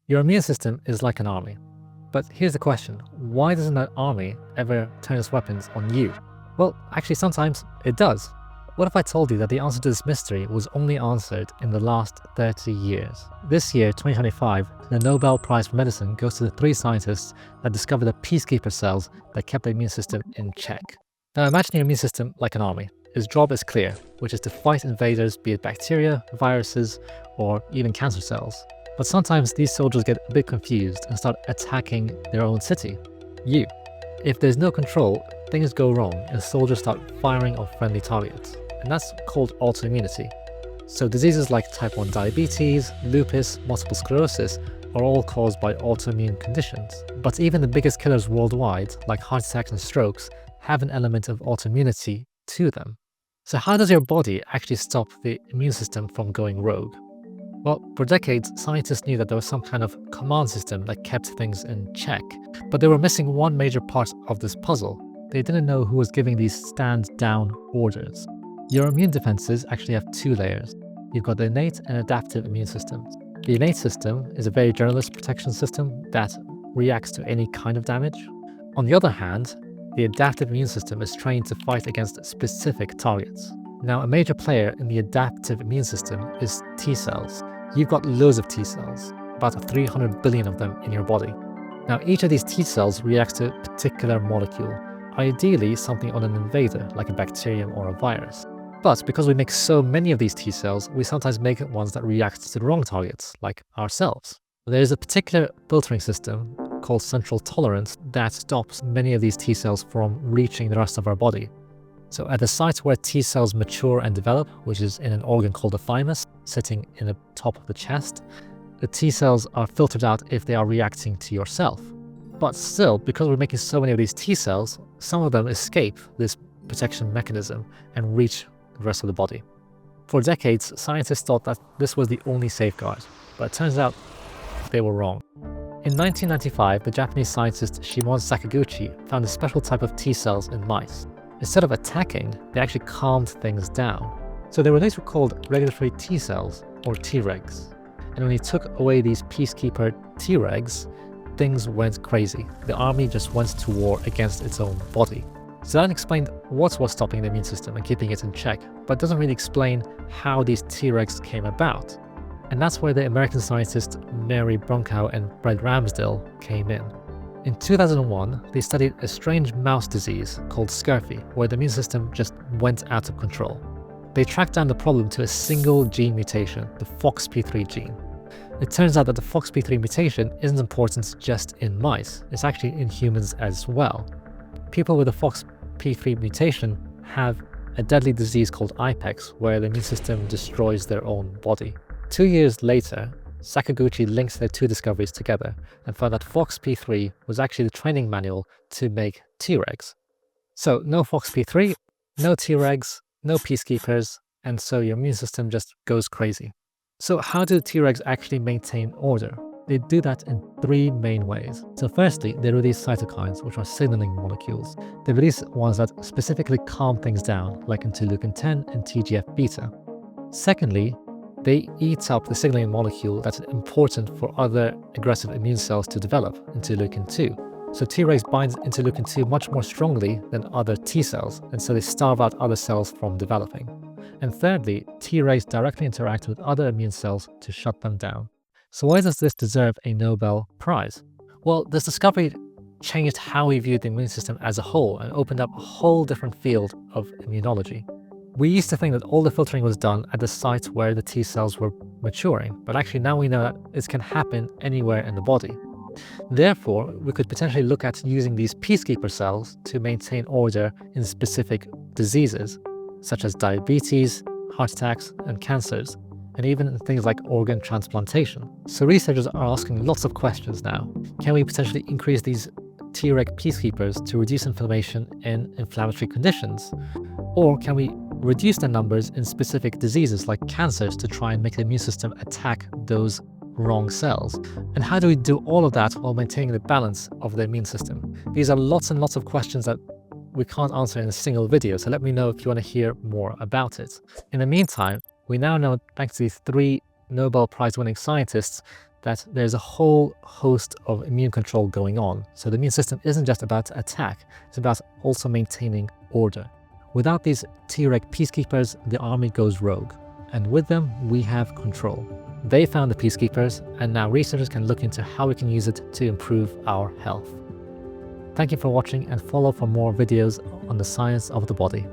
Your immune system is like an army. But here's the question, why doesn't that army ever turn its weapons on you? Well, actually sometimes it does. What if I told you that the answer to this mystery was only answered in the last 30 years? This year, 2025, the Nobel Prize for Medicine goes to the 3 scientists that discovered the peacekeeper cells that kept the immune system in check. Now imagine your immune system like an army. Its job is clear, which is to fight invaders, be it bacteria, viruses, or even cancer cells. But sometimes these soldiers get a bit confused and start attacking their own city, you. If there's no control, things go wrong and soldiers start firing on friendly targets. And that's called autoimmunity. So diseases like type 1 diabetes, lupus, multiple sclerosis are all caused by autoimmune conditions. But even the biggest killers worldwide, like heart attacks and strokes, have an element of autoimmunity to them. So how does your body actually stop the immune system from going rogue? Well, for decades, scientists knew that there was some kind of command system that kept things in check, but they were missing one major part of this puzzle. They didn't know who was giving these stand-down orders. Your immune defenses actually have 2 layers. You've got the innate and adaptive immune systems. The innate system is a very generalist protection system that reacts to any kind of damage. On the other hand, the adaptive immune system is trained to fight against specific targets. Now, a major player in the adaptive immune system is T cells. You've got loads of T cells, about 300 billion of them in your body. Now, each of these T cells reacts to a particular molecule, ideally something on an invader, like a bacterium or a virus. But because we make so many of these T cells, we sometimes make ones that react to the wrong targets, like ourselves. There is a particular filtering system called central tolerance that stops many of these T cells from reaching the rest of our body. So at the site where T cells mature and develop, which is in an organ called the thymus, sitting in the top of the chest, the T cells are filtered out if they are reacting to yourself. But still, because we're making so many of these T cells, some of them escape this protection mechanism and reach the rest of the body. For decades, scientists thought that this was the only safeguard, but it turns out they were wrong. In 1995, the Japanese scientist Shimon Sakaguchi found a special type of T cells in mice. Instead of attacking, they actually calmed things down. So they were later called regulatory T cells, or Tregs. And when he took away these peacekeeper Tregs, things went crazy. The army just went to war against its own body. So that explained what was stopping the immune system and keeping it in check, but doesn't really explain how these Tregs came about. And that's where the American scientists Mary Brunkow and Ramsdell came in. In 2001, they studied a strange mouse disease called scurvy, where the immune system just went out of control. They tracked down the problem to a single gene mutation, the FOXP3 gene. It turns out that the FOXP3 mutation isn't important just in mice, it's actually in humans as well. People with a FOXP3 mutation have a deadly disease called IPEX, where the immune system destroys their own body. 2 years later, Sakaguchi links their 2 discoveries together and found that FOXP3 was actually the training manual to make Tregs. So no FOXP3, no Tregs, no peacekeepers, and so your immune system just goes crazy. So how do Tregs actually maintain order? They do that in 3 main ways. So firstly, they release cytokines, which are signaling molecules. They release ones that specifically calm things down, like interleukin-10 and TGF-beta. Secondly, they eat up the signaling molecule that's important for other aggressive immune cells to develop, interleukin-2. So Tregs binds interleukin-2 much more strongly than other T cells, and so they starve out other cells from developing. And thirdly, Tregs directly interact with other immune cells to shut them down. So why does this deserve a Nobel Prize? Well, this discovery changed how we viewed the immune system as a whole and opened up a whole different field of immunology. We used to think that all the filtering was done at the site where the T cells were maturing, but actually now we know that it can happen anywhere in the body. Therefore, we could potentially look at using these peacekeeper cells to maintain order in specific diseases, such as diabetes, heart attacks, and cancers, and even things like organ transplantation. So researchers are asking lots of questions now. Can we potentially increase these Treg peacekeepers to reduce inflammation in inflammatory conditions? Or can we reduce their numbers in specific diseases like cancers to try and make the immune system attack those wrong cells? And how do we do all of that while maintaining the balance of the immune system? These are lots and lots of questions that we can't answer in a single video, so let me know if you want to hear more about it. In the meantime, we now know, thanks to these 3 Nobel Prize winning scientists, that there's a whole host of immune control going on. So the immune system isn't just about attack, it's about also maintaining order. Without these Treg peacekeepers, the army goes rogue, and with them we have control. They found the peacekeepers, and now researchers can look into how we can use it to improve our health. Thank you for watching, and follow for more videos on the science of the body.